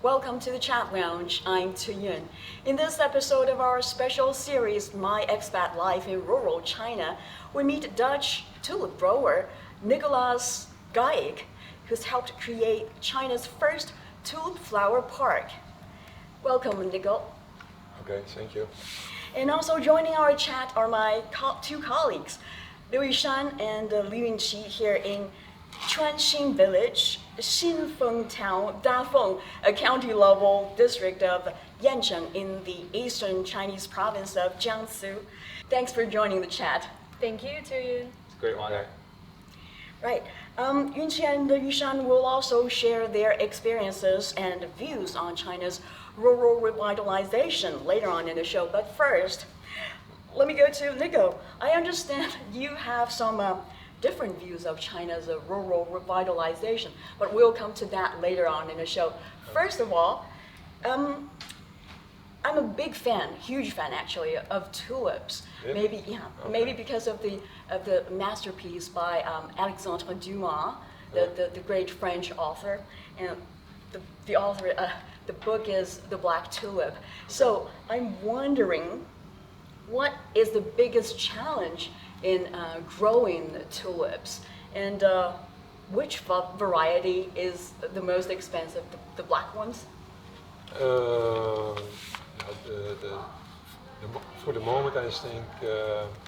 Welcome to the Chat Lounge. I'm Tuyun. In this episode of our special series, My Expat Life in Rural China, we meet Dutch tulip grower Nicolaas Kaaijk, who's helped create China's first tulip flower park. Welcome, Nicol. Okay, thank you. And also joining our chat are my two colleagues, Liu Yishan and Liu Yunqi here in Chuanxin Village, Xinfeng Town, Dafeng, a county-level district of Yancheng in the eastern Chinese province of Jiangsu. Thanks for joining the chat. Thank you, Tuyun. It's a great honor. Right. Yunqi and Yushan will also share their experiences and views on China's rural revitalization later on in the show. But first, let me go to Nico. I understand you have some different views of China's rural revitalization, but we'll come to that later on in the show. First of all, I'm a big fan, huge fan actually, of tulips. Really? Maybe because of the masterpiece by Alexandre Dumas, the great French author, and the author. The book is The Black Tulip. So I'm wondering, what is the biggest challenge in growing tulips, and which variety is the most expensive? The black ones? For the moment, I think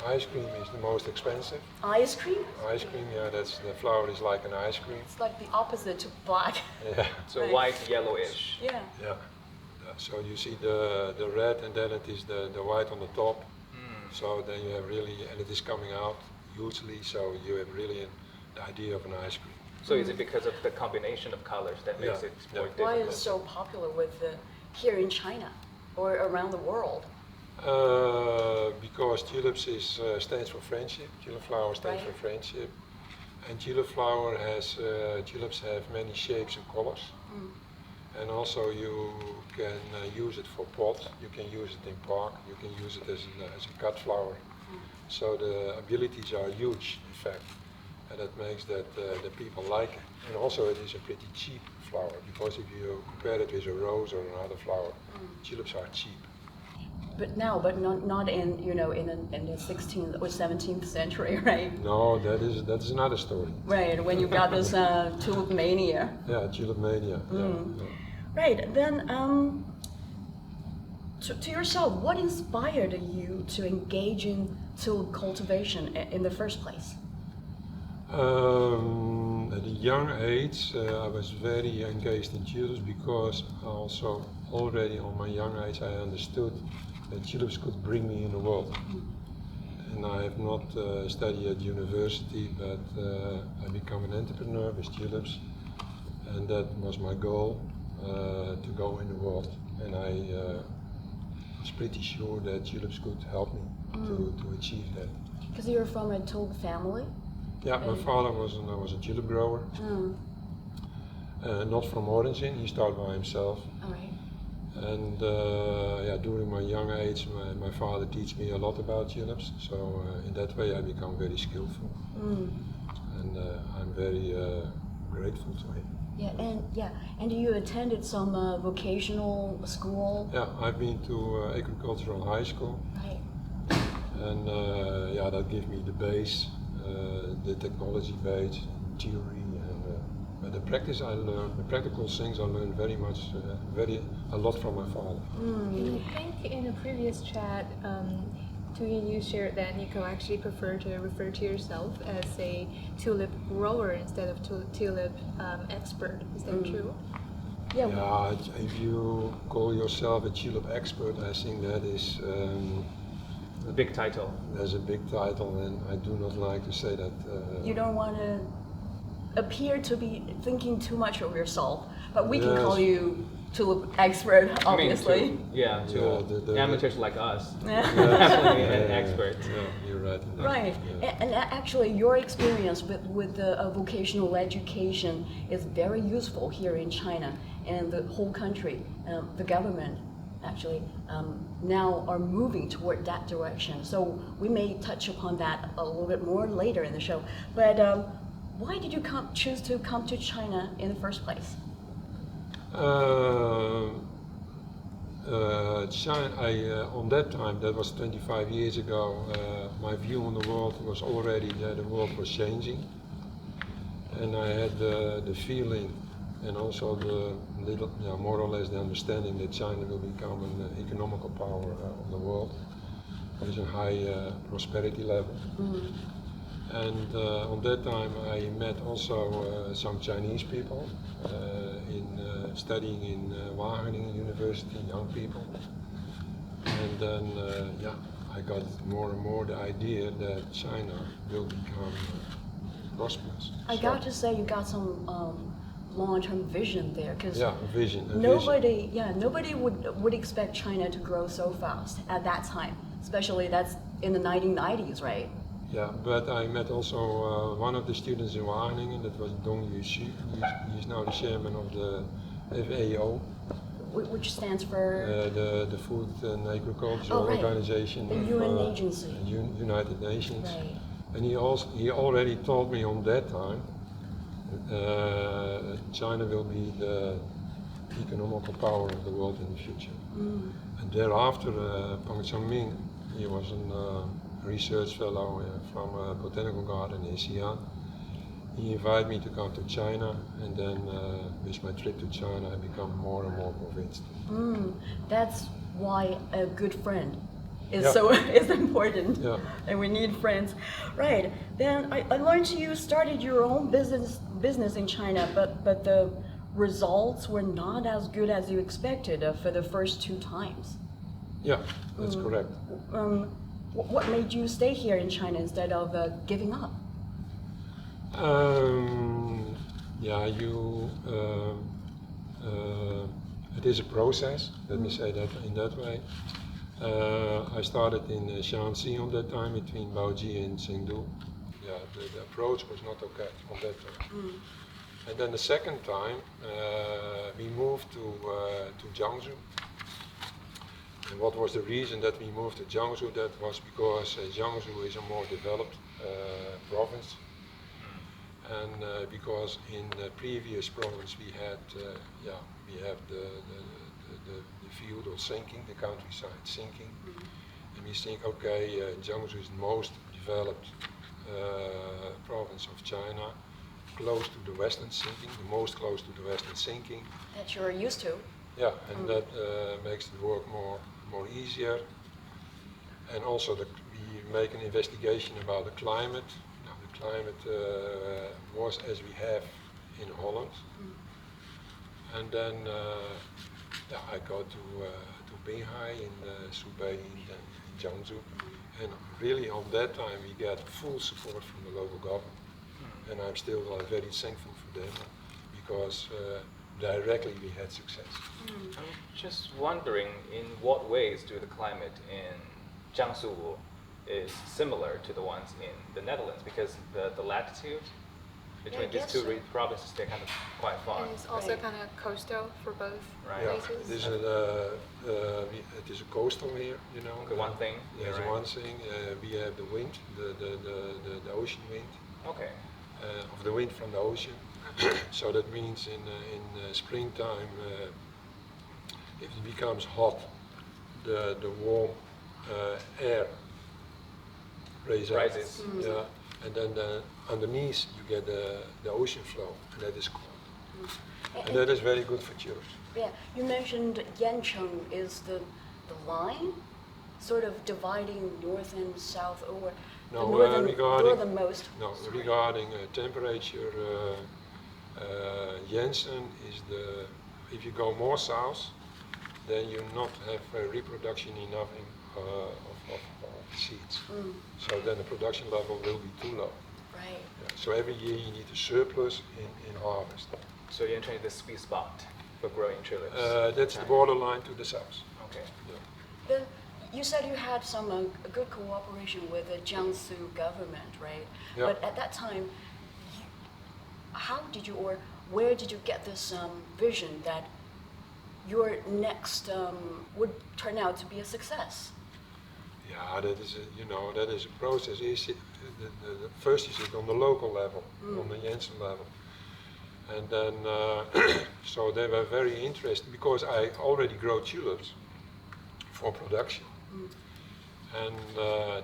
ice cream is the most expensive. Ice cream? Ice cream, yeah, the flower is like an ice cream. It's like the opposite to black. Yeah. So Right. white, yellowish. Yeah. Yeah. So you see the red, and then it is the white on the top. So then you have really, and it is coming out hugely. So you have really the idea of an ice cream. So is it because of the combination of colors that makes Yeah, it yeah. more Why difficult? is it so popular with here in China or around the world? Because tulips stands for friendship. Tulip flower stands Right. for friendship, and tulip flower has tulips have many shapes and colors, and also you can use it for pots. You can use it in park. You can use it as a cut flower. So the abilities are huge, in fact, and that makes that the people like it. And also it is a pretty cheap flower, because if you compare it with a rose or another flower, tulips are cheap. But not in in the 16th or 17th century, right? No, that is another story. Right, when you got this tulip mania. Yeah, tulip mania. Yeah. Right, then to yourself, what inspired you to engage in tulip cultivation in the first place? At a young age, I was very engaged in tulips, because also already on my young age I understood that tulips could bring me in the world. And I have not studied at university, but I become an entrepreneur with tulips, and that was my goal, to go in the world. And I was pretty sure that tulips could help me to achieve that. Because you're from a tulip family? Yeah, my father was a tulip grower. Not from origin, he started by himself. All right. And during my young age, my father teach me a lot about tulips. So in that way, I become very skillful, and I'm very grateful to him. And you attended some vocational school, Yeah, I've been to Ecological high school, right? and that gave me the base, the technology base, theory, and but the practice I learned, the practical things I learned a lot from my father. I think in a previous chat, Tuyun, you shared that Nico actually preferred to refer to yourself as a tulip grower instead of tulip expert. Is that true? Yeah. Yeah, if you call yourself a tulip expert, I think that is A big title. there's a big title, and I do not like to say that. You don't want to appear to be thinking too much of yourself, but we can Yes. call you tulip expert, obviously. To amateurs like us. Yeah, An expert. Yeah, you're right. in that. Right, Yeah. and actually your experience with the vocational education is very useful here in China and the whole country. The government actually now are moving toward that direction. So we may touch upon that a little bit more later in the show. But why did you choose to come to China in the first place? China, on that time, that was 25 years ago, my view on the world was already that the world was changing. And I had the feeling and also the little, more or less the understanding that China will become an economical power of the world with a high prosperity level. And on that time I met also some Chinese people studying in Wageningen University, young people. And then I got more and more the idea that China will become prosperous. I got to say you got some long-term vision there, because vision. Nobody would expect China to grow so fast at that time, especially that's in the 1990s, right? Yeah, but I met also one of the students in Wageningen, that was Dong Yuxi. He's now the chairman of the FAO. Which stands for? The Food and Agriculture right. Organization. The UN agency. United Nations. Right. And he already told me on that time China will be the economical power of the world in the future. And thereafter, Peng Changming, he was a research fellow from a botanical garden in Xi'an. He invited me to come to China, and then with my trip to China, I become more and more convinced. That's why a good friend is important, and we need friends, right? Then I learned you started your own business in China, but the results were not as good as you expected for the first 2 times. Yeah, that's correct. What made you stay here in China instead of giving up? It is a process, let me say that in that way. I started in Jiangsu on that time, between Baoji and Chengdu. Yeah, the approach was not okay on that time. And then the second time, we moved to Jiangsu. And what was the reason that we moved to Jiangsu? That was because Jiangsu is a more developed province. And because in the previous province we have the feudal sinking, the countryside sinking, and we think, okay, Jiangsu is the most developed province of China, close to the western sinking, the most close to the western sinking. That you're used to. Yeah, and that makes the work more easier. And also we make an investigation about the climate. The climate was as we have in Holland. And then I go to Binghai in Hubei in Jiangsu. And really on that time we get full support from the local government. And I'm still very thankful for them, because directly we had success. I'm just wondering, in what ways do the climate in Jiangsu is similar to the ones in the Netherlands? Because the latitude between these two provinces, they're kind of quite far. And it's also kind of coastal for both places. It is a coastal here, you know. The one thing. There's one thing. We have the wind, the ocean wind. Okay. Of the wind from the ocean. So that means in springtime, if it becomes hot, the warm air rises. Yeah, and then underneath you get the ocean flow, and that is cold. And that is very good for tulips. Yeah, you mentioned Yancheng is the line, sort of dividing north and south, or northernmost. No, regarding temperature, Janssen is if you go more south, then you not have reproduction enough of seeds. So then the production level will be too low. Right. Yeah, so every year you need a surplus in harvest. So Yancheng is the sweet spot for growing tulips? That's the borderline to the south. Okay. Yeah. You said you had some good cooperation with the Jiangsu government, right? Yeah. But at that time, how did you, or where did you get this vision that your next would turn out to be a success? Yeah, that is a process. First is it on the local level, on the Janssen level. And then, so they were very interested, because I already grow tulips for production. And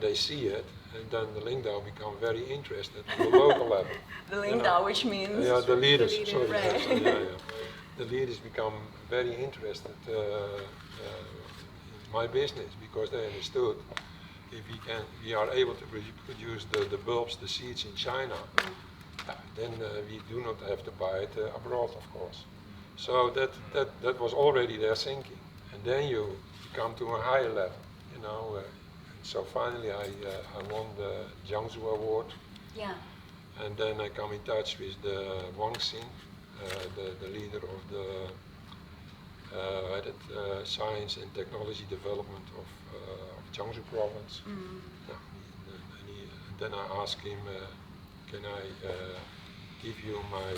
they see it, and then the Lingdao become very interested on the local level. The Lingdao, which means Yeah, the leaders. The leaders, Sorry, right. yes, the leaders become very interested in my business because they understood if we are able to produce the bulbs, the seeds in China, then we do not have to buy it abroad, of course. So that was already their thinking, and then you come to a higher level, you know. So finally, I won the Jiangsu award. Yeah. And then I come in touch with the Wang Xing, the leader of the science and technology development of Jiangsu province. Yeah, and then I asked him, can I give you my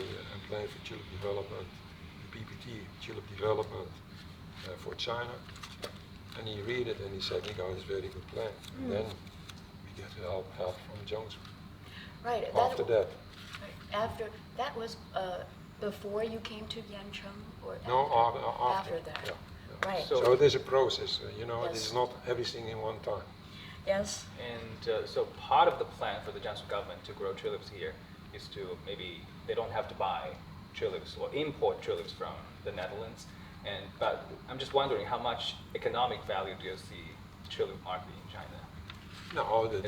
plan for tulip development, the PPT, tulip development for China? And he read it and he said, Nicolaas, it's a very good plan. And then we get help from Jiangsu. Right. After that was before you came to Yancheng, or No, after that. Yeah. Right. So it is a process, you know. Yes. It is not everything in one time. Yes. And so part of the plan for the Jiangsu government to grow tulips here is to maybe they don't have to buy tulips or import tulips from the Netherlands. But I'm just wondering how much economic value do you see tulip market in China? No, the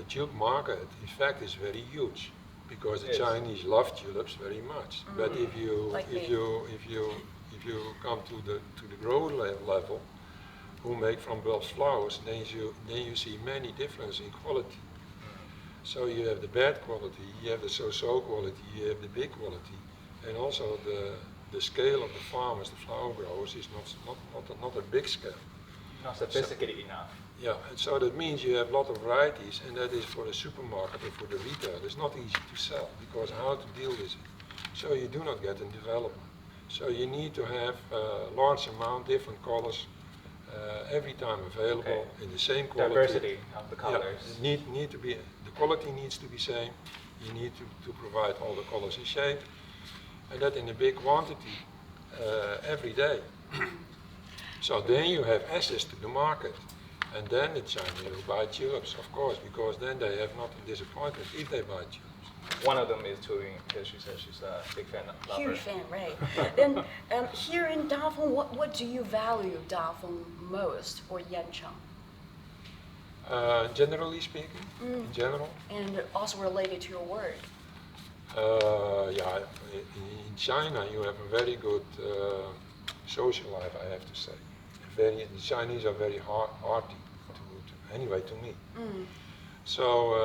tulip market, in fact, is very huge because the Chinese love tulips very much. But if you come to the grower level, who make from bulbs flowers, then you see many differences in quality. So you have the bad quality, you have the so-so quality, you have the big quality, and also the scale of the farmers, the flower growers, is not a big scale. Not sophisticated enough. Yeah, and so that means you have a lot of varieties, and that is for the supermarket or for the retail. It's not easy to sell because how to deal with it. So you do not get in development. So you need to have a large amount, different colors, every time available in the same quality. Diversity of the colors. Yeah, need to be, the quality needs to be same. You need to provide all the colors and shape, and that in a big quantity every day. So then you have access to the market, and then the Chinese will buy tulips, of course, because then they have not a disappointment if they buy tulips. One of them is Turing, because she says she's a big fan of lover. Huge fan, right? Then here in Dafeng, what do you value Dafeng most, or Yancheng? Generally speaking, in general. And also related to your work. Yeah, in China you have a very good social life, I have to say. The Chinese are very hearty, anyway, to me. So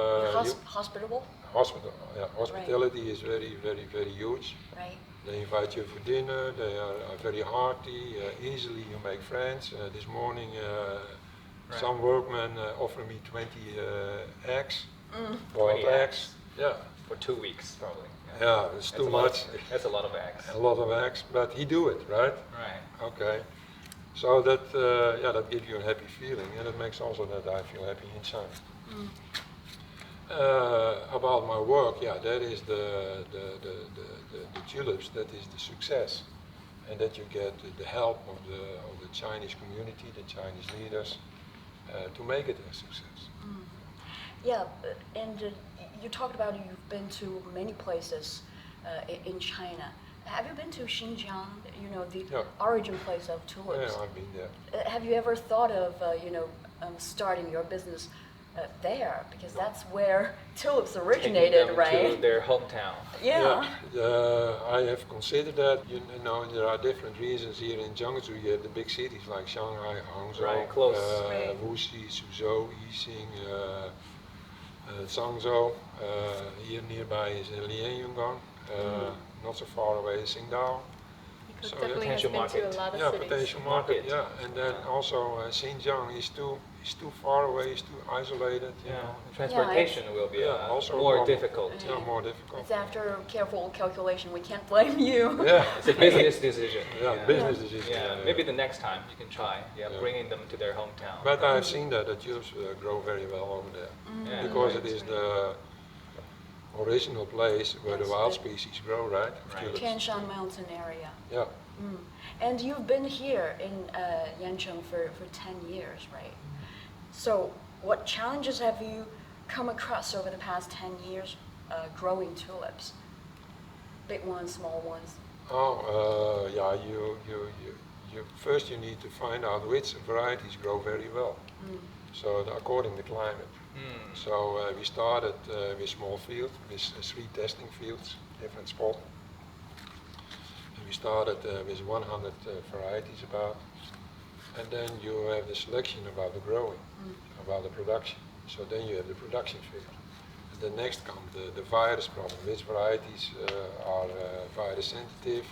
Hospitable? Hospitality is very, very, very huge. Right. They invite you for dinner, they are very hearty, easily you make friends. This morning some workmen offered me 20 eggs, boiled 20 eggs. Yeah. For 2 weeks, probably. Yeah, it's too much. That's a lot of eggs. A lot of eggs, but he do it, right? Right. Okay. So that that gives you a happy feeling, and it makes also that I feel happy inside. About my work, yeah, that is the tulips. That is the success, and that you get the help of the Chinese community, the Chinese leaders, to make it a success. Yeah, and you talked about you've been to many places in China. Have you been to Xinjiang? You know, the origin place of tulips. Yeah, I've been there. Have you ever thought of starting your business there? Because that's where tulips originated, Taking them right? to their hometown. Yeah. I have considered that. You know, there are different reasons here in Jiangsu. You have the big cities like Shanghai, Hangzhou, Right, close. Wuxi, Suzhou, Yixing, Zhangzhou. Here nearby is Lianyungang. Not so far away is Qingdao. Because So definitely has potential been market. to a lot of Yeah, cities. potential market. Yeah, and then also Xinjiang is too far away. It's too isolated. You know. Transportation will be also more problem. difficult. Yeah, more difficult. It's after careful calculation. We can't blame you. Yeah. It's a business decision. Yeah, business decision. Yeah, maybe the next time you can try. Bringing them to their hometown. But I've seen that the tulips grow very well over there Yeah, because right. it is the original place where the wild species grow, right? Right. Tulips. Tian Shan Mountain area. Yeah. And you've been here in Yancheng for 10 years, right? So what challenges have you come across over the past 10 years growing tulips? Big ones, small ones? Yeah, you first you need to find out which varieties grow very well. So according to climate. So we started with small fields, with 3 testing fields, different spots. And we started with 100 varieties about. And then you have the selection about the growing, about the production. So then you have the production figure. And then next comes the virus problem. Which varieties are virus sensitive,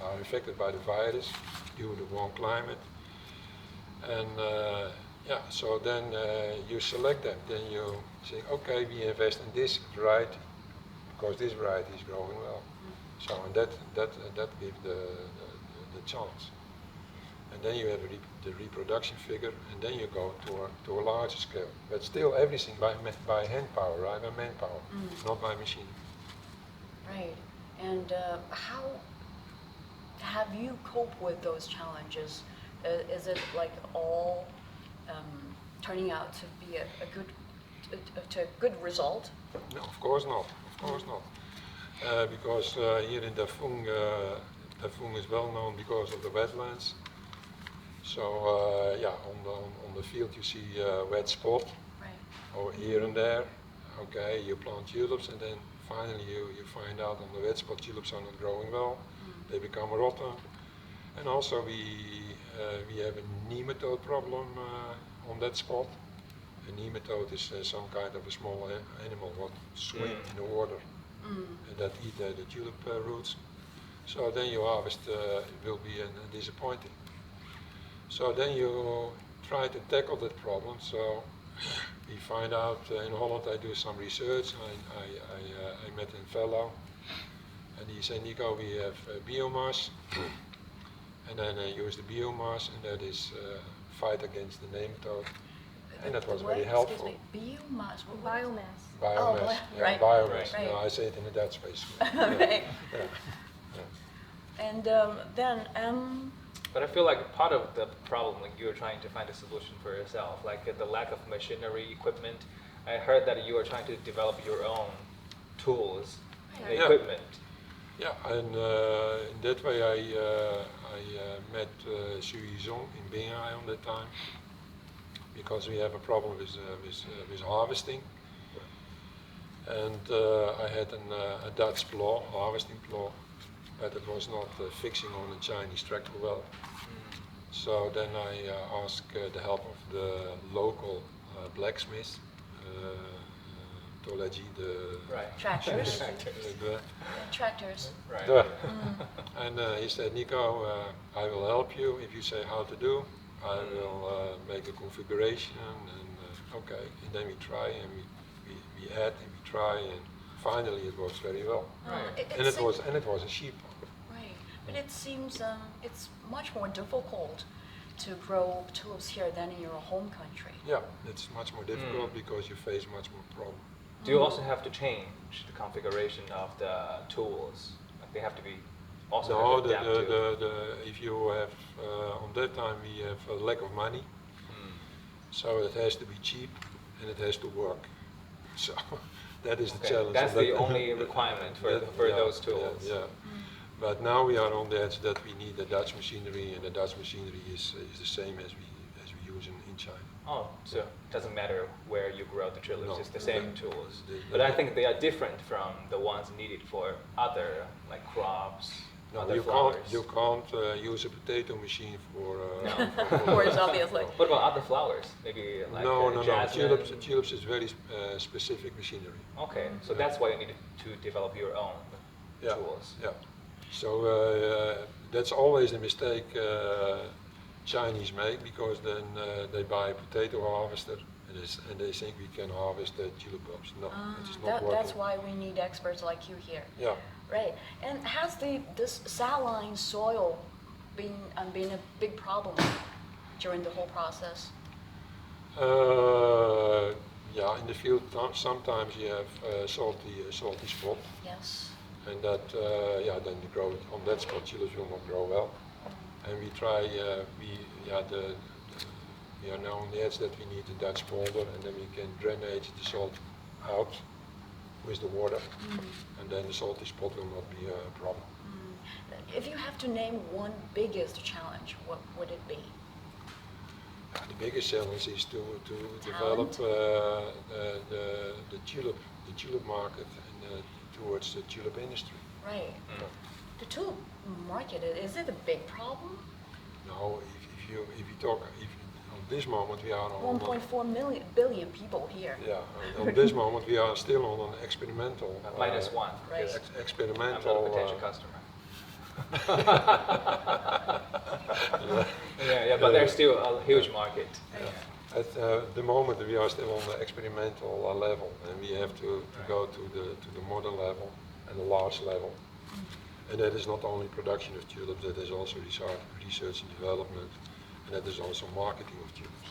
are affected by the virus due to warm climate. And yeah, so then you select them. Then you say, okay, we invest in this variety because this variety is growing well. So and that gives the chance. And then you have the reproduction figure, and then you go to a larger scale. But still everything by hand power, right? By manpower, not by machine. Right. And how have you coped with those challenges? Is it like all turning out to be a good result? No, of course not. Of course not. Because here in Dafung, Dafung is well known because of the wetlands. So yeah, on the field you see wet spot, Right. or here and there. Okay, you plant tulips, and then finally you find out on the wet spot tulips are not growing well. They become rotten. And also we have a nematode problem on that spot. A nematode is some kind of a small animal that swim in the water and that eat the tulip roots. So then your harvest will be disappointing. So then you try to tackle that problem. So we find out in Holland. I do some research. I met a fellow, and he said, Nico, we have biomass, and then use the biomass, and that is fight against the nematode, and that was very helpful. Excuse me, biomass. Biomass. Biomass, yeah, right. biomass. Right. No, I say it in the Dutch way. Right. Yeah. And then, But I feel like part of the problem, like you were trying to find a solution for yourself, like the lack of machinery, equipment. I heard that you were trying to develop your own tools, and Yeah. equipment. Yeah, and in that way I met Xu Yizong in Binghai on that time, because we have a problem with harvesting. And I had a Dutch plow, harvesting plow, but it was not fixing on a Chinese tractor well. So then I asked the help of the local blacksmith, Tolaji, tractors. the Tractors. Right. the- and he said, Nico, I will help you if you say how to do. I will make a configuration, and okay, and then we try, and we add, and we try, and finally it works very well. Right. And it was a sheep. Right, but it seems it's much more difficult to grow tulips here than in your home country. Yeah, it's much more difficult because you face much more problem. Do you also have to change the configuration of the tools? Like they have to be also No, have to adapt to. if you have on that time we have a lack of money, so it has to be cheap and it has to work. So that is the Okay, challenge. that's And the only requirement for yeah, those tools. Yeah. But now we are on the edge that we need the Dutch machinery, and the Dutch machinery is the same as we use in China. Oh, so it doesn't matter where you grow the tulips, No. it's the same tools. The- But I think they are different from the ones needed for other like crops, No, other you flowers. can't use a potato machine for. No. Of course, obviously. What about other flowers? Maybe like No. jasmine? Tulips is very specific machinery. Okay, so that's why you need to develop your own tools. Yeah. So that's always a mistake Chinese make, because then they buy a potato harvester and they think we can harvest the tulip bulbs. No, it's not working. That's why we need experts like you here. Yeah. Right. And has this saline soil been a big problem during the whole process? Yeah, in the field sometimes you have salty spot. Yes. and that then the growth on that spot tulips will not grow well. And we try we are now on the edge that we need a Dutch polder, and then we can drainage the salt out with the water, and then the salty spot will not be a problem. If you have to name one biggest challenge, what would it be? The biggest challenge is to develop the tulip market and towards the tulip industry. Right. The tulip market, is it a big problem? No, if you talk, on this moment we are on 1.4 billion people here. Yeah, on this moment we are still on an experimental. -1. Right. Because Experimental. I'm not a potential customer. Yeah, but there's still a huge market. At the moment we are still on the experimental level, and we have to go to the modern level and the large level. And that is not only production of tulips, that is also research and development, and that is also marketing of tulips.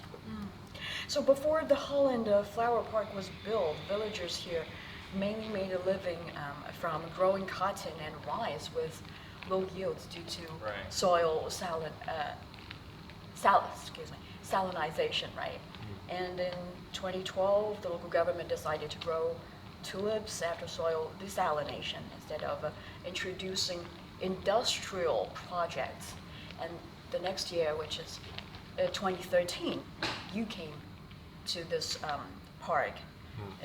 So before the Holland Flower Park was built, villagers here mainly made a living from growing cotton and rice with low yields due to soil salinization, right? And in 2012, the local government decided to grow tulips after soil desalination instead of introducing industrial projects. And the next year, which is 2013, you came to this park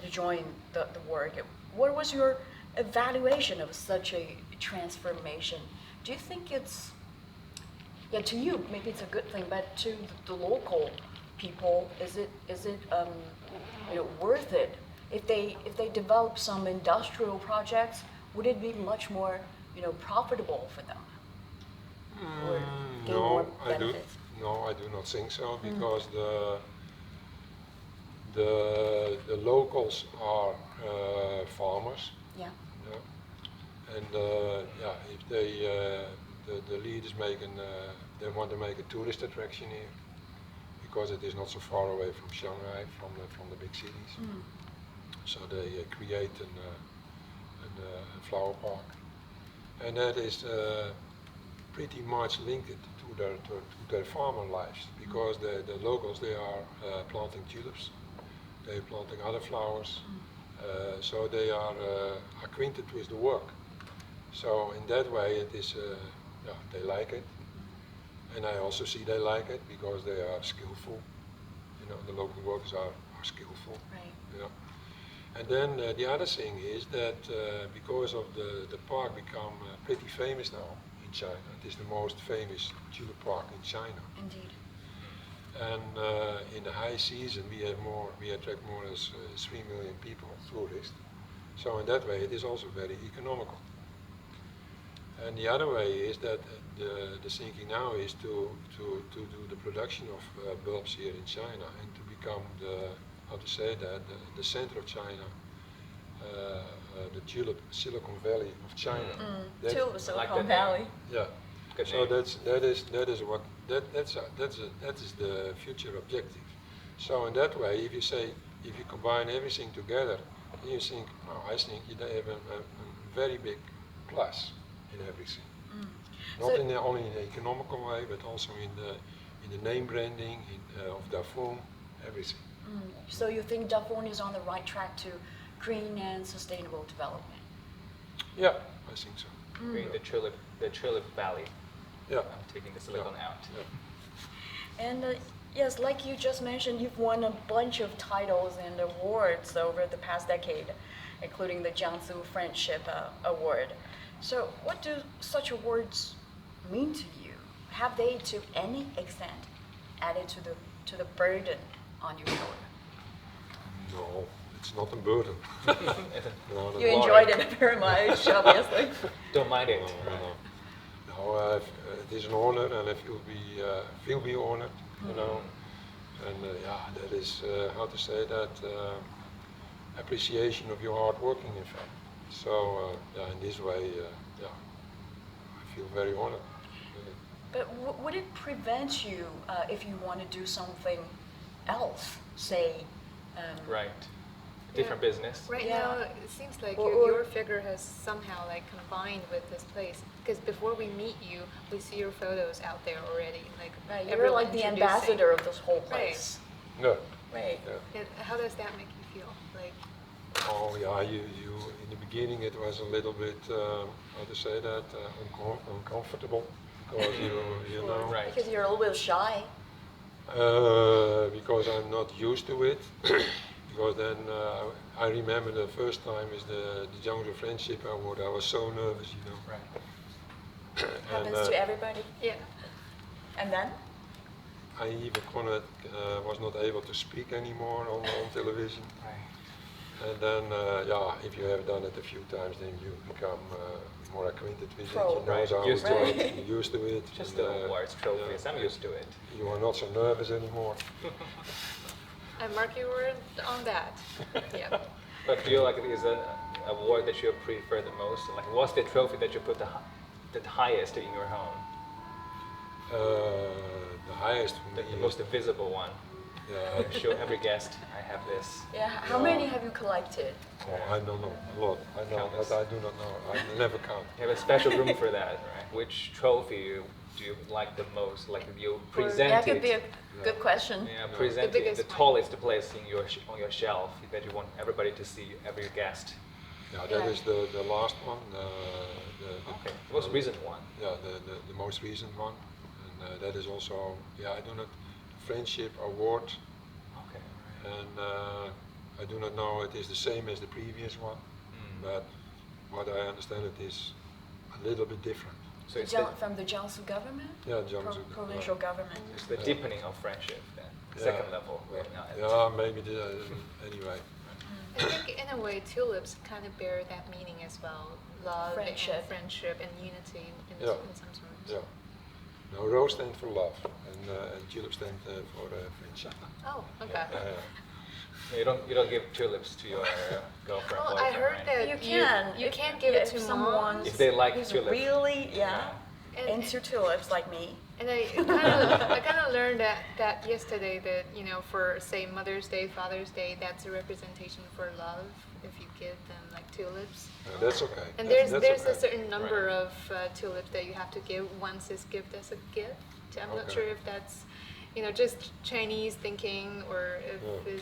to join the work. What was your evaluation of such a transformation? Do you think it's, to you, maybe it's a good thing, but to the local people, is it worth it? If they develop some industrial projects, would it be much more profitable for them? Or gain more benefits? I do not think so, because the locals are farmers. Yeah. And if the leaders they want to make a tourist attraction here, because it is not so far away from Shanghai, from the big cities. So they create a flower park, and that is pretty much linked to their farmer lives, because the locals, they are planting tulips, they are planting other flowers, so they are acquainted with the work. So in that way it is, they like it, and I also see they like it because they are skillful. The local workers are skillful. Right. And then the other thing is that because of the park become pretty famous now in China. It is the most famous tulip park in China. Indeed. And in the high season we attract more than 3 million people, tourists. So in that way it is also very economical. And the other way is that the thinking now is to do the production of bulbs here in China and to become the center of China, the tulip Silicon Valley of China. Tulip Silicon like Valley. Yeah. Good So name. that is the future objective. So in that way, if you combine everything together, then you think, I think you have a very big plus in everything. Not only in the economical way, but also in the name branding of Dafong, everything. So you think Dafong is on the right track to green and sustainable development? Yeah, I think so. Creating the tulip valley. Yeah. I'm taking the silicon out. Yeah. And yes, like you just mentioned, you've won a bunch of titles and awards over the past decade, including the Jiangsu Friendship Award. So what do such awards mean to you? Have they, to any extent, added to the burden on your shoulder? No, it's not a burden. No, You enjoyed it very much, obviously. Don't mind it. No, it is an honor, and I feel be honored, And that is how to say that appreciation of your hard working, in fact. So in this way, I feel very honored. But would it prevent you if you want to do something else, say? Right. different business. Right Yeah. now, it seems like Or- your figure has somehow like combined with this place. Because before we meet you, we see your photos out there already. Like Right, you're everyone like the introducing. ambassador of this whole place. No. Right. Yeah. And how does that make you feel? Like, Oh yeah, you in the beginning it was a little bit how to say that uncomfortable because you know Right. Because you're a little bit shy. because I'm not used to it. Because then I remember the first time is the Jiangsu Friendship Award. I was so nervous, you know. Right. Happens to everybody. yeah. And then? I even was not able to speak anymore on television. Right. And then, if you have done it a few times, then you become more acquainted with Pro. it. You know Right. how Used to to do it. it. You're used to it. Just and, the awards, trophies. yeah. I'm used to it. You are not so nervous anymore. I mark your word on that. Yeah. But do you like is an award that you prefer the most? Like, what's the trophy that you put the highest in your home? The highest for me The is, most visible one. yeah, I show every guest I have this. Yeah, how many have you collected? I don't know, a lot. I know, Countless. but I do not know. I never count. You have a special room for that, right? Which trophy do you like the most? Like you present That could it. be a good question. Yeah, present The it in the biggest one. tallest place in on your shelf that you want everybody to see, every guest. Yeah, that Yeah. is the last one. Okay, most recent one. Yeah, the most recent one, and that is also I do not friendship award, Okay. and I do not know it is the same as the previous one, but what I understand it is a little bit different. So it's the, From the Jiangsu government? Yeah, Jiangsu. Provincial government. it's the deepening of friendship then. Second level. Right now. Yeah, maybe anyway. I think in a way tulips kind of bear that meaning as well. Love Friendship. and friendship and unity in, Yeah. in some sorts. Yeah. No, rose stand for love, and tulip stand for friendship. Oh, okay. You don't give tulips to your girlfriend. Well, I boyfriend, heard right? that You can. You can't give it to someone moms. If they like who's tulips. really, And- into tulips like me. And I kind of learned that yesterday that for say Mother's Day, Father's Day, that's a representation for love if you give them like tulips. That's okay. And That's there's okay. a certain number of tulips that you have to give. Once is gift as a gift. I'm not Okay. sure if that's just Chinese thinking or if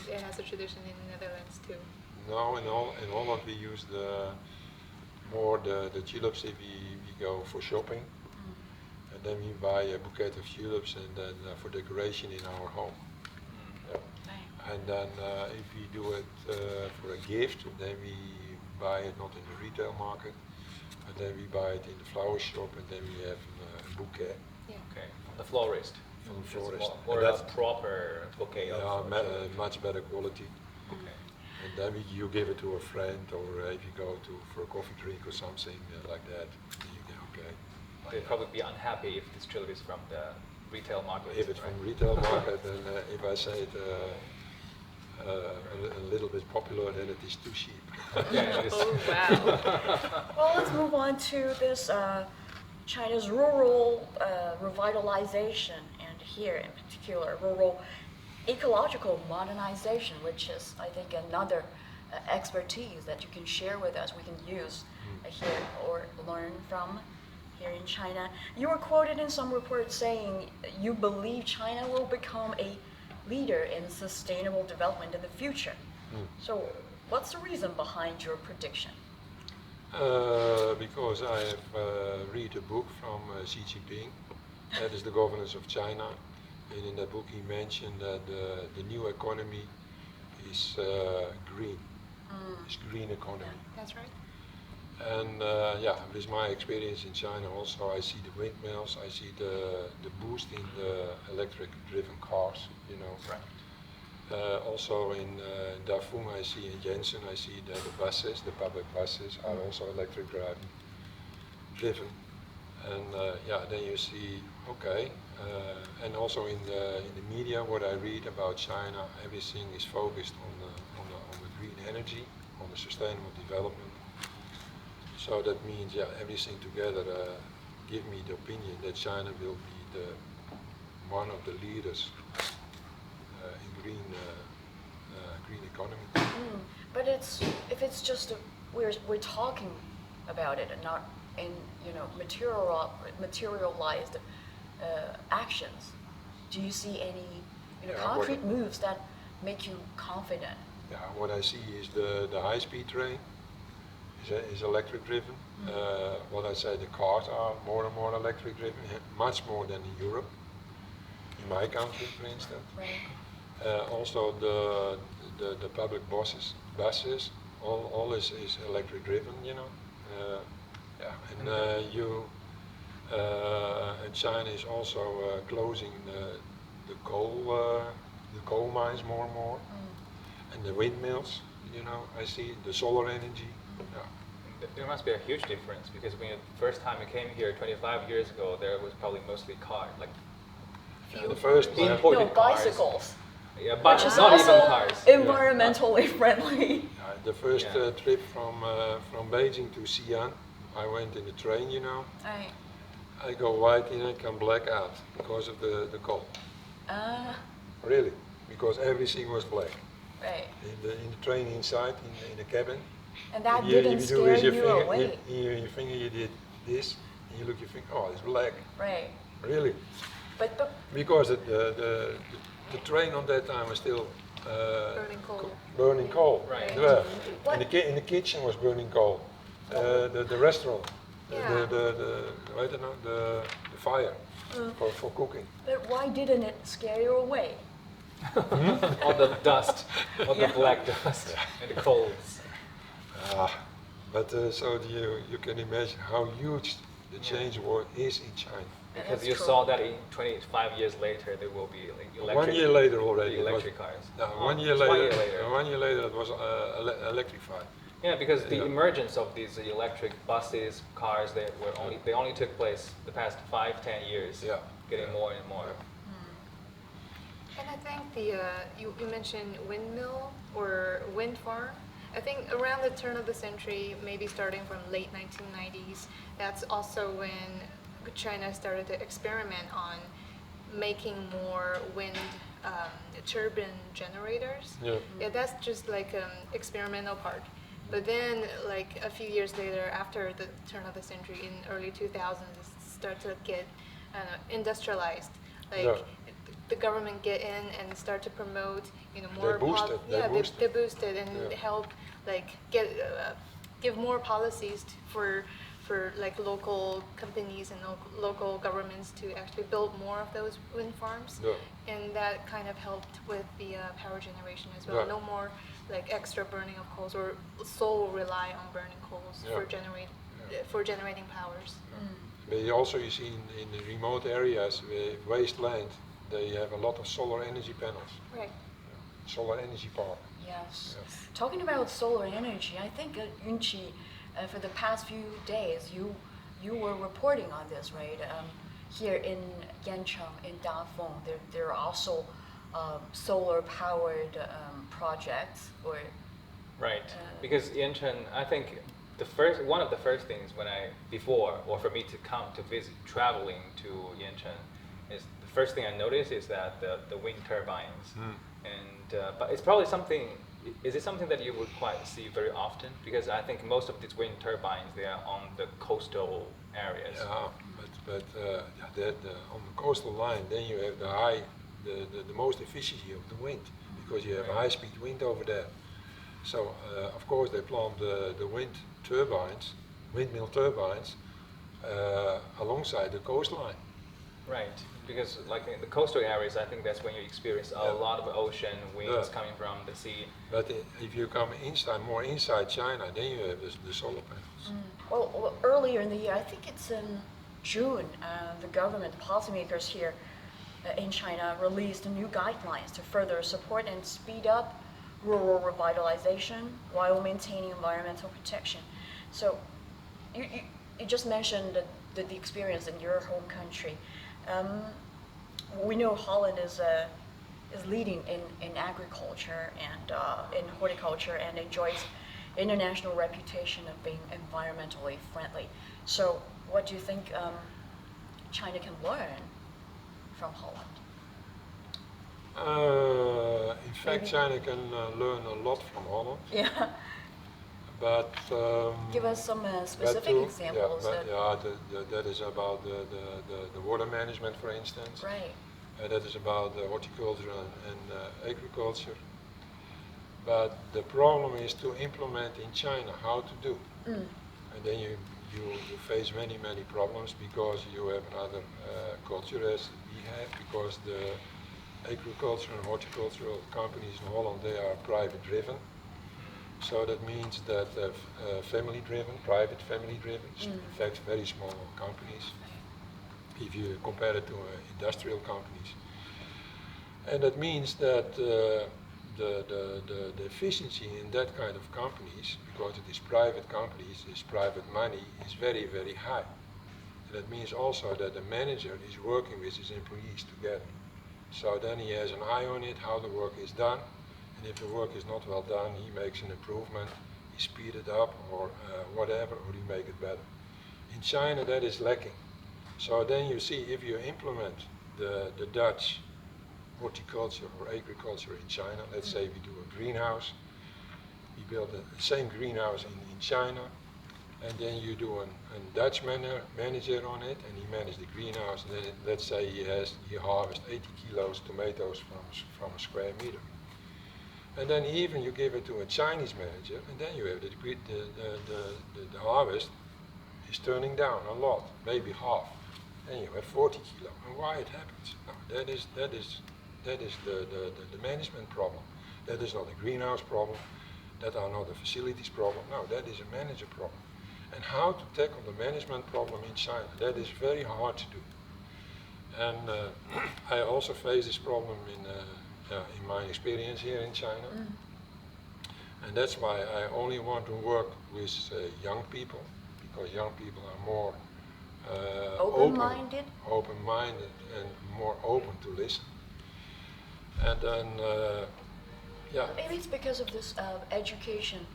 Yeah. it has a tradition in the Netherlands too. No, in Holland we use more the tulips if we go for shopping, and then we buy a bouquet of tulips and then for decoration in our home. Yeah. And then if we do it for a gift, then we buy it not in the retail market, but then we buy it in the flower shop, and then we have a bouquet. Yeah. Okay, from the florist. From the It's florist. More And a that's- proper bouquet of tulips. Much better quality. Okay. And then you give it to a friend, or if you go for a coffee drink or something like that, then you get okay. They'd probably be unhappy if this tulip is from the retail market. If it's right? from retail market, and if I say it a little bit popular, then it is too cheap. Yeah, it is. Oh wow. Well, let's move on to this China's rural revitalization, and here in particular, rural ecological modernization, which is, I think, another expertise that you can share with us, we can use here or learn from here in China. You were quoted in some reports saying you believe China will become a leader in sustainable development in the future. So what's the reason behind your prediction? Because I have read a book from Xi Jinping, that is the governance of China, and in that book he mentioned that the new economy is green, it's green economy. That's right. And with my experience in China also, I see the windmills, I see the boost in the electric-driven cars, Right. Also in Dafeng, I see in Jiangsu, I see that the buses, the public buses, are also electric driven. And then you see, okay, and also in the media, what I read about China, everything is focused on the green energy, on the sustainable development. So that means, everything together give me the opinion that China will be one of the leaders in green economy. But if it's just we're talking about it and not in materialized actions. Do you see any concrete moves that make you confident? Yeah, what I see is the high-speed train is electric driven. What I say, the cars are more and more electric driven, much more than in Europe, in my country, for instance. Right. Also the public buses, all is electric driven, and China is also closing the coal mines more and more, and the windmills. I see the solar energy. Yeah. There must be a huge difference because when the first time I came here 25 years ago, there was probably mostly cars, like The first imported cars. Bicycles. Yeah, but Which is not also even cars. environmentally friendly. the first trip from Beijing to Xi'an, I went in the train. Right. I go white in, I come black out because of the coal. Really, because everything was black. Right. In the train inside, in the cabin. And that If didn't you do scare with your you finger, away. your finger, you did this, and you look your finger, oh, it's black. Right. Really, But because the train on that time was still Burning coal. burning coal. Right. Yeah. What? In the kitchen was burning coal. The restaurant, Yeah. the fire for cooking. But why didn't it scare you away? All the dust, all the black dust, and the coals. But so you can imagine how huge the change is in China. Because That's you true. saw that in 25 years later, there will be like electric. 1 year later already. the it was- electric cars. No, Oh, 1 year it's later. 1 year later. 1 year later, it was electrified. Yeah, because the Yeah. emergence of these electric buses, cars, they only took place the past 5-10 years. Yeah. Getting more and more. And I think you mentioned windmill or wind farm. I think around the turn of the century, maybe starting from late 1990s, that's also when China started to experiment on making more wind turbine generators. Yeah. That's just like experimental part. But then, like a few years later, after the turn of the century, in early 2000s, it started to get industrialized. Like Yeah. the government get in and start to promote, more. They They boosted and Yeah. help like give more policies for like local companies and local governments to actually build more of those wind farms. Yeah. And that kind of helped with the power generation as well. Yeah. No more like extra burning of coals or sole rely on burning coals Yeah. for generating powers. But you see in the remote areas with wasteland, they have a lot of solar energy panels, Right. solar energy park. Yes. Yeah. Talking about solar energy, I think Yunqi, for the past few days, you were reporting on this, right? Here in Yancheng, in Dafeng, there are also solar-powered projects, or Right. Because Yancheng, I think one of the first things for me to come to visit, traveling to Yancheng, is the first thing I noticed is that the wind turbines, and but it's probably something. Is it something that you would quite see very often? Because I think most of these wind turbines, they are on the coastal areas. Yeah, but on the coastal line, then you have the most efficiency of the wind, because you have Right. high-speed wind over there. So of course they plant the wind turbines, windmill turbines, alongside the coastline. Right, because like in the coastal areas, I think that's when you experience a lot of ocean winds Yeah. coming from the sea. But if you come more inside China, then you have the solar panels. well, earlier in the year, I think it's in June, the government, policymakers here in China released new guidelines to further support and speed up rural revitalization while maintaining environmental protection. So you just mentioned the experience in your home country. We know Holland is leading in agriculture and in horticulture and enjoys international reputation of being environmentally friendly. So what do you think China can learn from Holland? In fact, China can learn a lot from Holland, Yeah. but Give us some but specific examples. that is about the water management, for instance. Right. That is about horticulture and agriculture. But the problem is to implement in China how to do. And then you face many problems because you have another culture as we have, because the agriculture and horticultural companies in Holland, they are private driven. So that means that family driven, private family driven, in fact very small companies if you compare it to industrial companies. And that means that the efficiency in that kind of companies, because it is private companies, is private money, is very high. And that means also that the manager is working with his employees together. So then he has an eye on it, how the work is done, and if the work is not well done, he makes an improvement, he speed it up or whatever, or he make it better. In China that is lacking. So then you see, if you implement the Dutch horticulture or agriculture in China, let's say we do a greenhouse, we build the same greenhouse in China, and then you do a Dutch manager on it, and he manages the greenhouse, and then let's say he harvests 80 kilos tomatoes from a square meter. And then even you give it to a Chinese manager, and then you have the harvest is turning down a lot, maybe half, and you have 40 kilo. And why it happens? No, that is the management problem. That is not a greenhouse problem. That are not a facilities problem. No, that is a manager problem. And how to tackle the management problem in China, that is very hard to do. And I also face this problem in my experience here in China. And that's why I only want to work with young people, because young people are more Open-minded? Open-minded and more open to listen. And then, Maybe it's because of this education.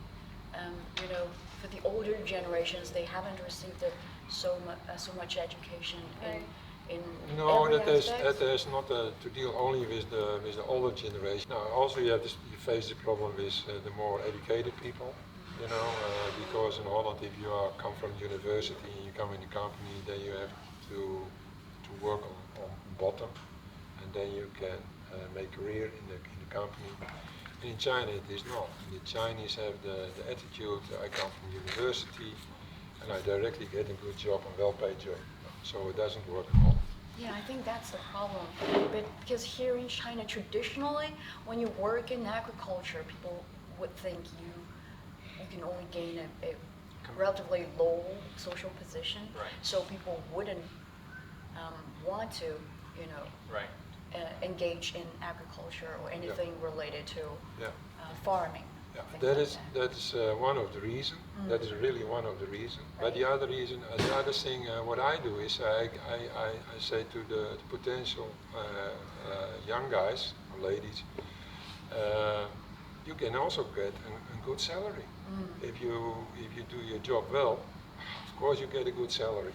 For the older generations, they haven't received so much education in no, every that aspect. is not to deal only with the older generation. Now, also you face the problem with the more educated people. Because in Holland, if you come from university and you come in the company, then you have to work on bottom, and then you can make career in the company. In China it is not. The Chinese have the attitude, I come from university and I directly get a good job, a well-paid job. So it doesn't work at all. Yeah, I think that's the problem. But because here in China, traditionally, when you work in agriculture, people would think you can only gain a relatively low social position. Right. So people wouldn't want to, Right. Engage in agriculture or anything related to farming. Yeah, things that is one of the reasons. That is really one of the reasons. Right. But the other reason, the other thing, what I do is I say to the potential young guys or ladies, you can also get a good salary. If you do your job well, of course you get a good salary.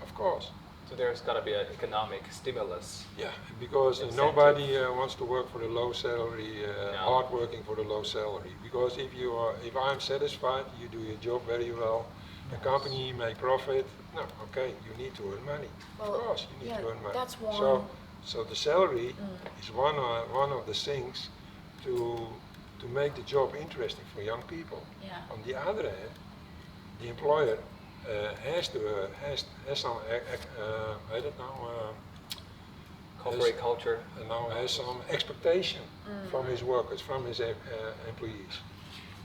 Of course. So there's got to be an economic stimulus. Yeah, because Incentive. nobody wants to work for the low salary, No. hard working for the low salary. Because if I'm satisfied, you do your job very well, the company make profit. No, okay, you need to earn money. Well, of course, you need to earn money. that's one. So the salary is one of the things to make the job interesting for young people. Yeah. On the other hand, the employer has some I don't know. Corporate culture. Now has some expectation from his workers, from his employees.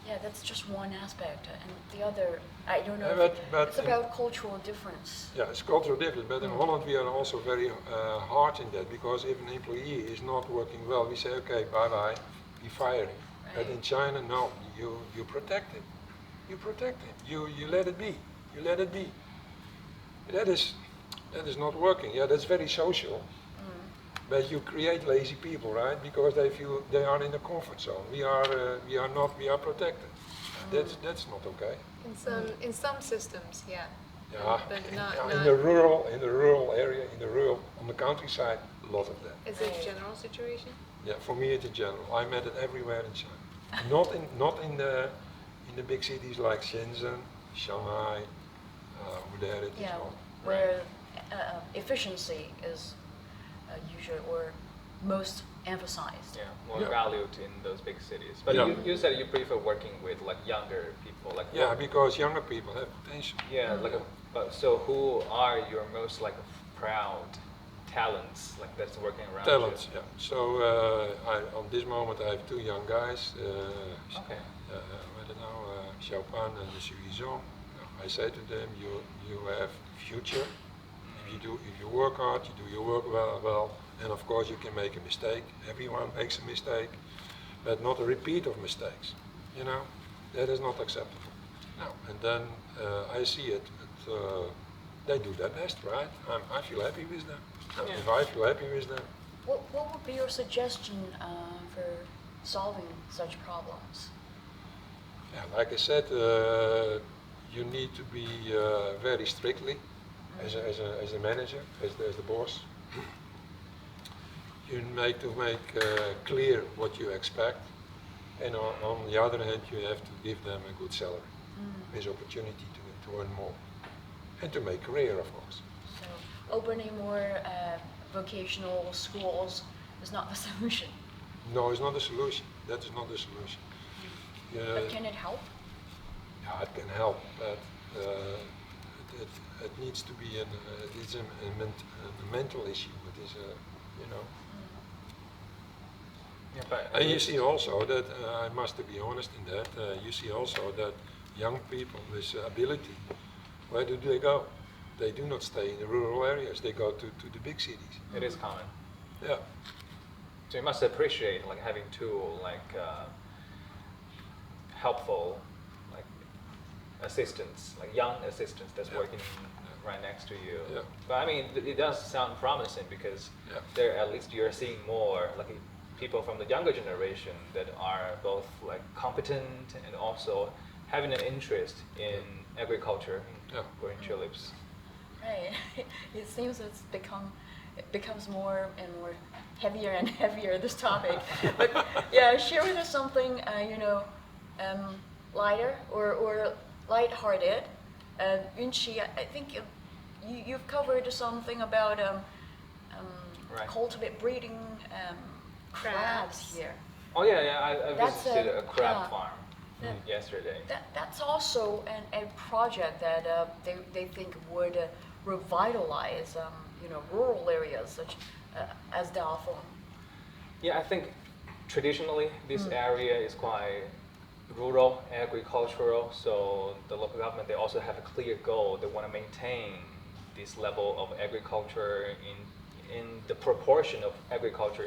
Yeah, that's just one aspect, and the other, I don't know. Yeah, if it's about cultural difference. Yeah, it's cultural difference, but in Holland we are also very hard in that, because if an employee is not working well, we say, okay, bye-bye, we fire him. But in China, no, you protect him. You protect him. You let it be. You let it be. That is not working. Yeah, that's very social. But you create lazy people, right? Because they feel they are in the comfort zone. We are protected. That's not okay. In some systems, yeah. Yeah, But not, yeah, not in the rural area, on the countryside, a lot of that. is it general situation? Yeah, for me it's a general. I met it everywhere in China. Not in the big cities like Shenzhen, Shanghai. Over there it is Yeah, not. where efficiency is usually or most emphasized. Yeah, more Yeah. valued in those big cities. But Yeah. you said you prefer working with like younger people, like Yeah, because younger people have potential. yeah, like but so who are your most like proud talents like that's working around Talents, you? yeah. So on this moment I have two young guys. Okay. What now? Xiaopan and Xu Yizhong. I say to them, you have future. If you work hard, you do your work well, and of course you can make a mistake. Everyone makes a mistake, but not a repeat of mistakes. You know, that is not acceptable. No, and then I see it. They do their best, right? I feel happy with them. Yeah. If I feel happy with them, What would be your suggestion for solving such problems? yeah, like I said, you need to be very strictly as a manager, as the boss. You need to make clear what you expect, and on the other hand, you have to give them a good salary, with opportunity to earn more, and to make career, of course. So opening more vocational schools is not the solution. No, it's not a solution. That is not the solution. But can it help? Yeah, it can help, but it needs to be it's a mental issue. It is you know. Yeah, but And you see also that I must be honest in that. You see also that young people with ability, where do they go? They do not stay in the rural areas. They go to the big cities. it is common. Yeah. So you must appreciate like having two like helpful like assistants, like young assistants that's Yeah. working right next to you. Yeah. But I mean, it does sound promising because Yeah. there at least you're seeing more like people from the younger generation that are both like competent and also having an interest in agriculture, Yeah. growing tulips. Right. It seems it becomes more and more heavier and heavier, this topic. But yeah, share with us something, lighter or lighthearted. Yunqi, I think you've covered something about Right. cultivate breeding crabs Crabs. here. Oh yeah, yeah. I That's visited a crab yeah. farm Yeah. yesterday. That's also a project that they think would revitalize rural areas such as Darfur. Yeah, I think traditionally this area is quite rural, agricultural, so the local government, they also have a clear goal. They want to maintain this level of agriculture in the proportion of agriculture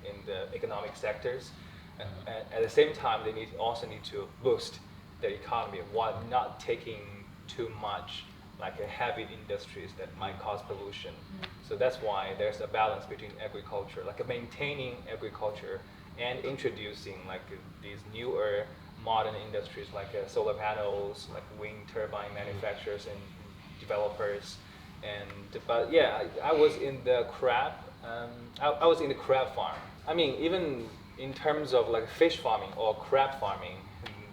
in the economic sectors. And at the same time, they also need to boost the economy while not taking too much like a heavy industries that might cause pollution. So that's why there's a balance between agriculture, like maintaining agriculture and introducing like these newer modern industries like solar panels, like wind turbine manufacturers and developers. But yeah, I was in the crab. I was in the crab farm. I mean, even in terms of like fish farming or crab farming,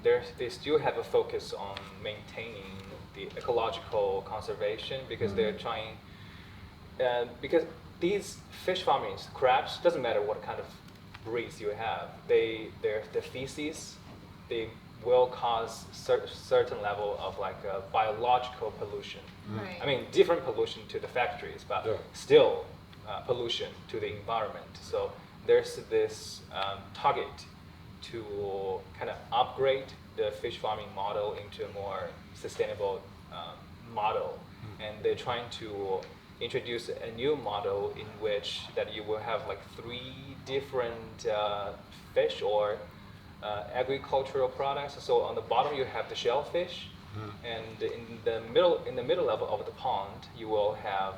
they still have a focus on maintaining the ecological conservation because they're trying. Because these fish farmings, crabs, doesn't matter what kind of breeds you have, the feces, they will cause certain level of like biological pollution. Right. I mean, different pollution to the factories, but Yeah. still pollution to the environment. So there's this target to kind of upgrade the fish farming model into a more sustainable model. And they're trying to introduce a new model in which that you will have like 3 different fish or agricultural products. So on the bottom you have the shellfish, and in the middle level of the pond you will have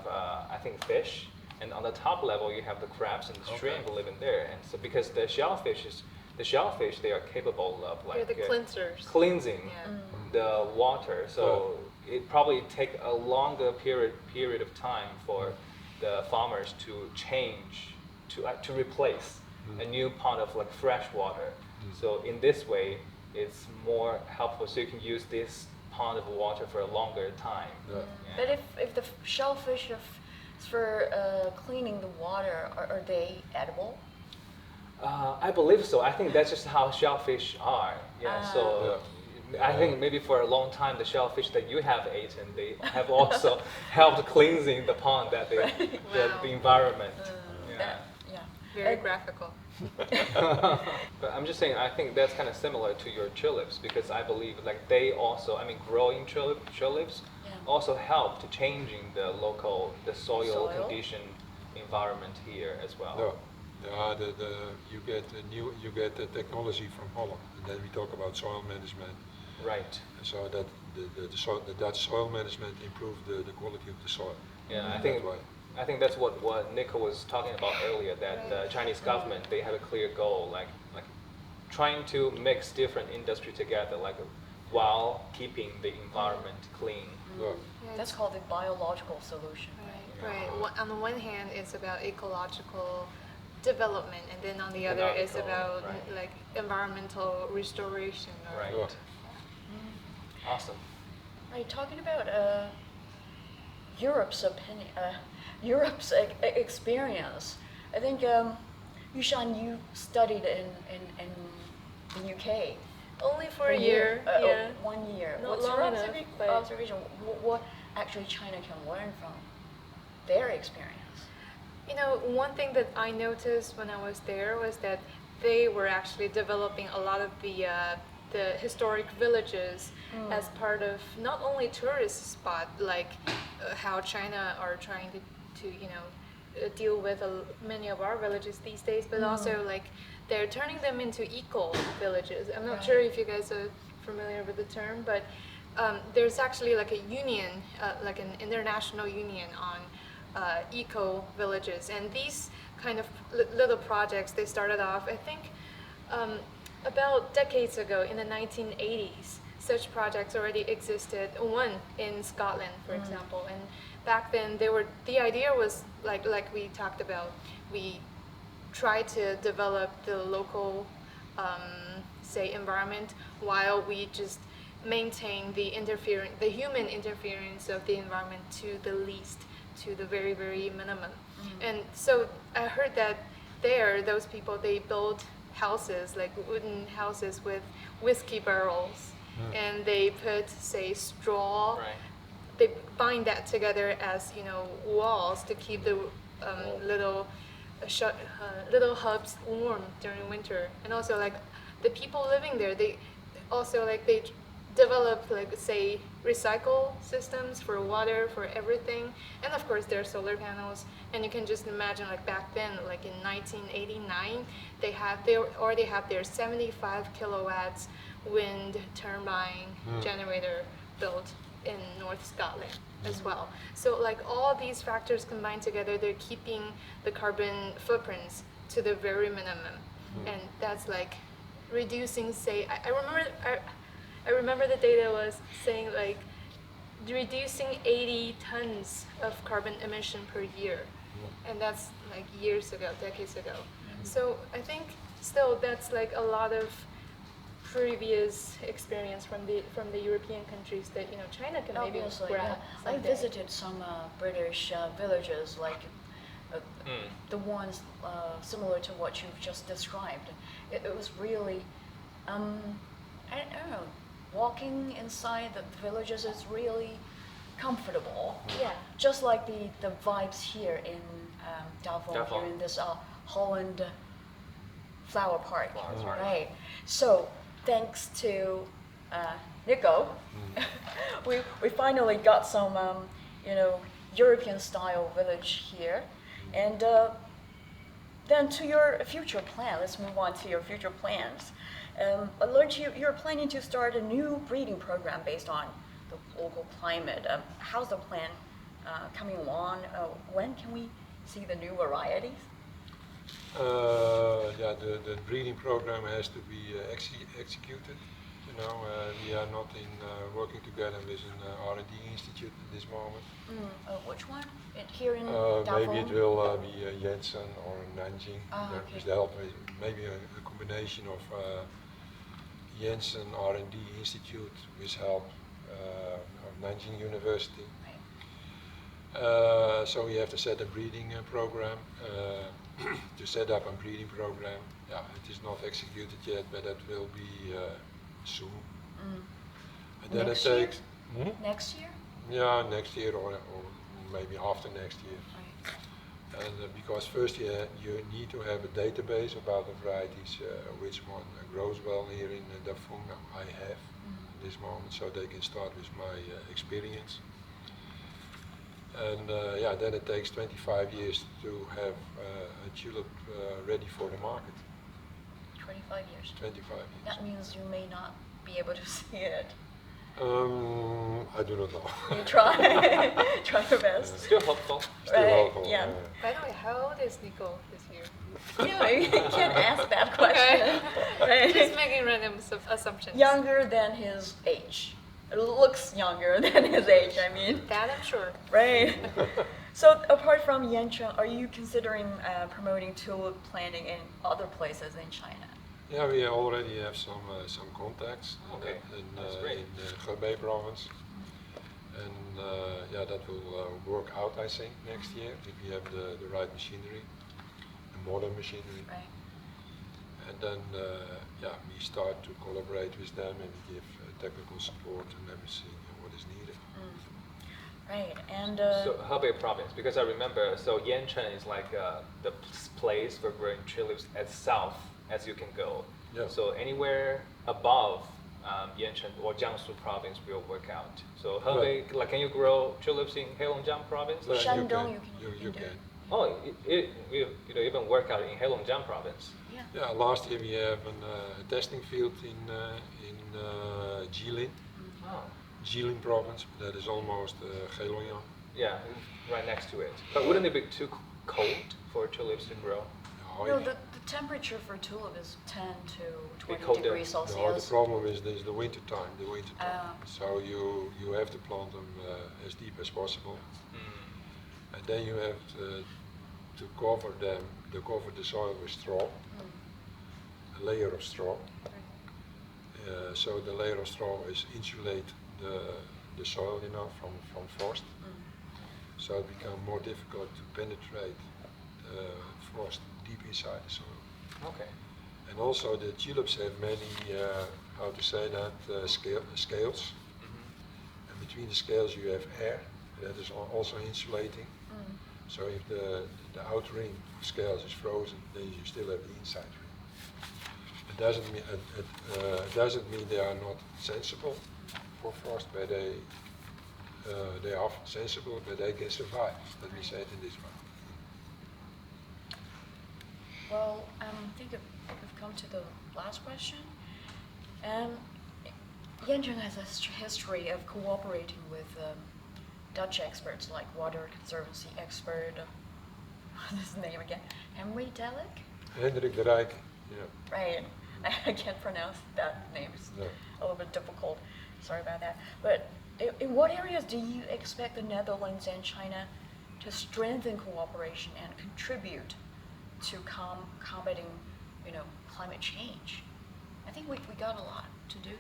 I think fish, and on the top level you have the crabs and the shrimp living there. And so because the shellfish they are capable of like They're the cleansers. cleansing Yeah. the water. So it probably take a longer period of time for the farmers to change, to replace a new pond of like fresh water. So in this way, it's more helpful. So you can use this pond of water for a longer time. Yeah. But if the shellfish for cleaning the water, are they edible? I believe so. I think that's just how shellfish are. Yeah. So I think maybe for a long time the shellfish that you have eaten, they have also helped cleansing the pond, that the environment. Yeah. Very graphical. But I'm just saying, I think that's kind of similar to your tulips, because I believe like they also, I mean, growing tulips also help to changing the soil condition environment here as well. You get the technology from Holland, and then we talk about soil management. Right. So that the Dutch soil management improved the quality of the soil. Yeah, I think that's what Nico was talking about earlier, that the Chinese government, they have a clear goal, like trying to mix different industry together, like while keeping the environment clean. That's called the biological solution. Right. On the one hand, it's about ecological development, and then on the other, it's about like environmental restoration. Right. Awesome. Right. Talking about Europe's opinion, Europe's experience. I think Yushan, you studied in the UK. Only for a year. Yeah. 1 year. Not What's long your enough, but- observation? What actually China can learn from their experience? You know, one thing that I noticed when I was there was that they were actually developing a lot of the historic villages as part of not only tourist spot, like how China are trying to deal with many of our villages these days, but also like they're turning them into eco villages. I'm not sure if you guys are familiar with the term, but there's actually like a union, like an international union on eco villages, and these kind of little projects, they started off, I think, about decades ago in the 1980s. Such projects already existed, one in Scotland, for example, and back then the idea was like we talked about, we try to develop the local say environment while we just maintain the human interference of the environment to the least, to the very, very minimum. And so I heard that those people, they build houses, like wooden houses with whiskey barrels, and they put, say, straw. They bind that together as walls to keep the little hubs warm during winter. And also like the people living there, they also they develop say recycle systems for water, for everything, and of course there are solar panels. And you can just imagine back then, like in 1989, they already have their 75 kilowatts wind turbine generator built in North Scotland as well. So all these factors combined together, they're keeping the carbon footprints to the very minimum. And that's reducing, say, I remember the data was saying reducing 80 tons of carbon emission per year. And that's years ago, decades ago. So I think still that's a lot of previous experience from the European countries that China can maybe grab. I visited some British villages, the ones similar to what you've just described. It was really, I don't know, walking inside the villages is really comfortable. Yeah. Just like the vibes here in Davos, here in this Holland flower park. Right. So thanks to Nico, we finally got some European style village here. And then to your future plan, let's move on to your future plans. I learned you're planning to start a new breeding program based on the local climate. How's the plan coming along? When can we see the new varieties? The breeding program has to be executed know, we are not in working together with an R&D institute at this moment. Which one? Here in Maybe it Davao? will be Jensen or Nanjing. There Okay. with the help, maybe a combination of Jensen R&D Institute with help of Nanjing University. So we have to set a breeding program. To set up a breeding program, yeah, it is not executed yet, but that will be soon. And then Next it year? takes Next year? yeah, next year or maybe after next year. Right. And because first you need to have a database about the varieties, which one grows well here in Darfur. Now I have at this moment, so they can start with my experience. And yeah, then it takes 25 years to have a tulip ready for the market. 25 years. 25 years. That means you may not be able to see it. I do not know. You try. Try your best. Still hopeful. Still Right, hopeful. yeah. By the way, how old is Nico this year? Yeah, you can't ask that question. Right? Just making random assumptions. Younger than his age. It looks younger than his age, I mean. That I'm sure. Right. So apart from Yancheng, are you considering promoting tulip planting in other places in China? Yeah, we already have some contacts Okay, that's great. in Hebei province, and yeah, that will work out, I think, next year if we have the right machinery, the modern machinery, Right. and then yeah, we start to collaborate with them and we give technical support and everything what is needed. Right. And So Hebei province, because I remember, so Yancheng is like the place for growing tulips as south as you can go. Yeah. So anywhere above Yancheng or Jiangsu province will work out. So Hebei, like, can you grow tulips in Heilongjiang province? Well, Shandong, you you can. Oh, it even work out in Heilongjiang province. Yeah. Yeah, last year we have a testing field in Jilin, Oh. Jilin province. That is almost Heilongjiang. Yeah, right next to it. But wouldn't it be too cold for tulips to grow? No, the temperature for tulip is 10 to 20 colder. degrees No, the Celsius. problem is the winter time. Ah. So you have to plant them as deep as possible, and then you have to cover them, to cover the soil with straw, a layer of straw. So the layer of straw is insulate the soil, you know, from frost. So it becomes more difficult to penetrate frost deep inside the soil. Okay. And also the tulips have many, how to say that, scales. And between the scales you have air, that is also insulating. So if the outer ring of scales is frozen, then you still have the inside ring. It doesn't mean they are not sensible for frost, but they are sensible, but they can survive. Let me say it in this way. Well, I think we've come to the last question. Yancheng has a history of cooperating with Dutch experts like water conservancy expert, what's his name again? Henry Delic? Hendrik de Rijk, yeah. Right. I can't pronounce that name. It's No. a little bit difficult. Sorry about that. But in what areas do you expect the Netherlands and China to strengthen cooperation and contribute to combating, climate change? I think we got a lot to do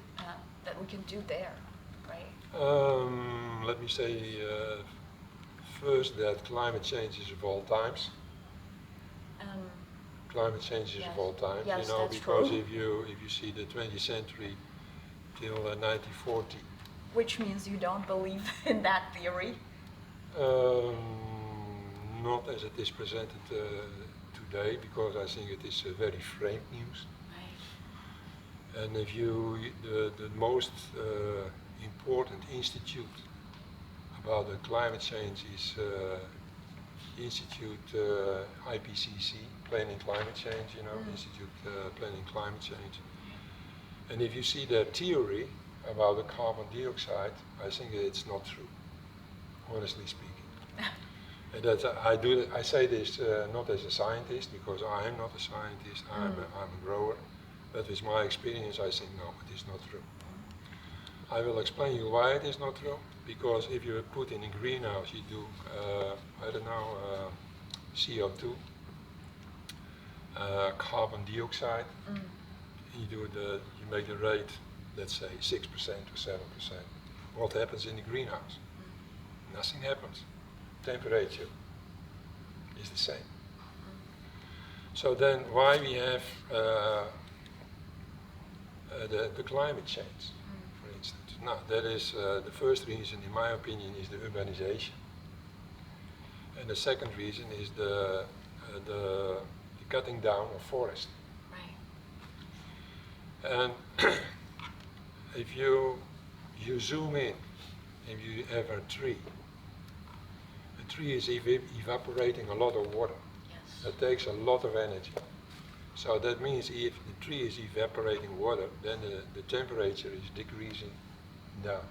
that we can do there, right? Let me say first that climate change is of all times. Climate change is Yes. of all times, Yes, that's because true. if you see the 20th century till 1940, Which means you don't believe in that theory. not as it is presented today, because I think it is very framed news. Right. And if the most important institute about the climate change is Institute IPCC, Planning Climate Change, Institute Planning Climate Change. And if you see their theory about the carbon dioxide, I think it's not true, honestly speaking. And that I say this not as a scientist, because I am not a scientist, I'm a grower. But with my experience, I think no, it is not true. I will explain you why it is not true. Because if you put in a greenhouse, you do, I don't know, CO2, carbon dioxide. You make the rate, let's say 6% or 7%. What happens in the greenhouse? Nothing happens. Temperature is the same. So then why we have the climate change, for instance? Now that is the first reason, in my opinion, is the urbanization. And the second reason is the cutting down of forest. Right. And if you zoom in, if you have a tree is evaporating a lot of water. Yes. That takes a lot of energy. So that means if the tree is evaporating water, then the temperature is decreasing down.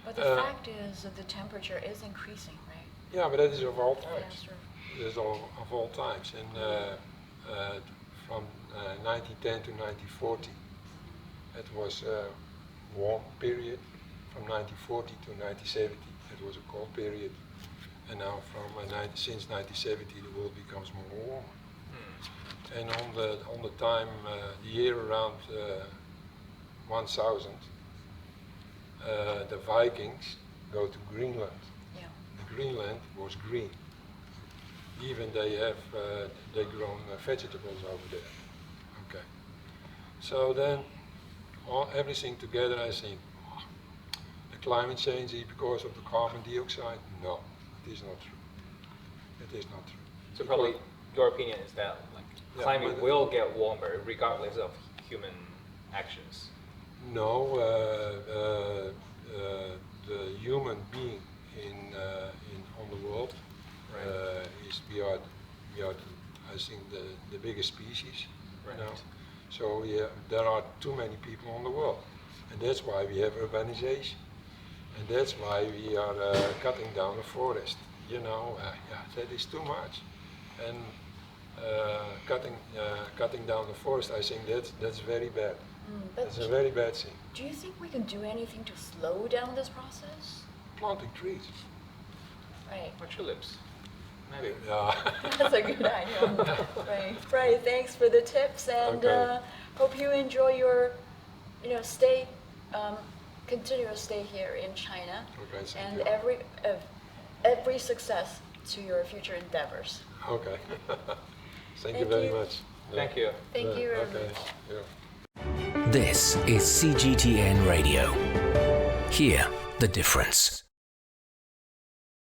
But the fact is that the temperature is increasing, right? Yeah, but that is of all times. Yes, sure. It is of all times. And from 1910 to 1940, it was a warm period. From 1940 to 1970, it was a cold period. And now since 1970, the world becomes more warm. And on the time, the year around 1000, the Vikings go to Greenland. Yeah. The Greenland was green. Even they grown vegetables over there. Okay. So then, everything together, I think, the climate change is because of the carbon dioxide? No, it is not true. It is not true. So probably your opinion is that climate will get warmer regardless of human actions. No, the human being on the world is we are I think the biggest species. Right. You know? So there are too many people on the world, and that's why we have urbanization, and that's why we are cutting down the forest. You know, that is too much, and cutting down the forest, I think that's very bad. That's a very bad thing. Do you think we can do anything to slow down this process? Planting trees. Right. Or tulips. Maybe. Yeah. That's a good idea. Right. Thanks for the tips, and Okay. hope you enjoy your, stay, continuous stay here in China, Okay, thank and you. every success to your future endeavors. Okay. Thank you Thank very you. much. Thank you. Thank you very Okay. much. Yeah. This is CGTN Radio. Hear the difference.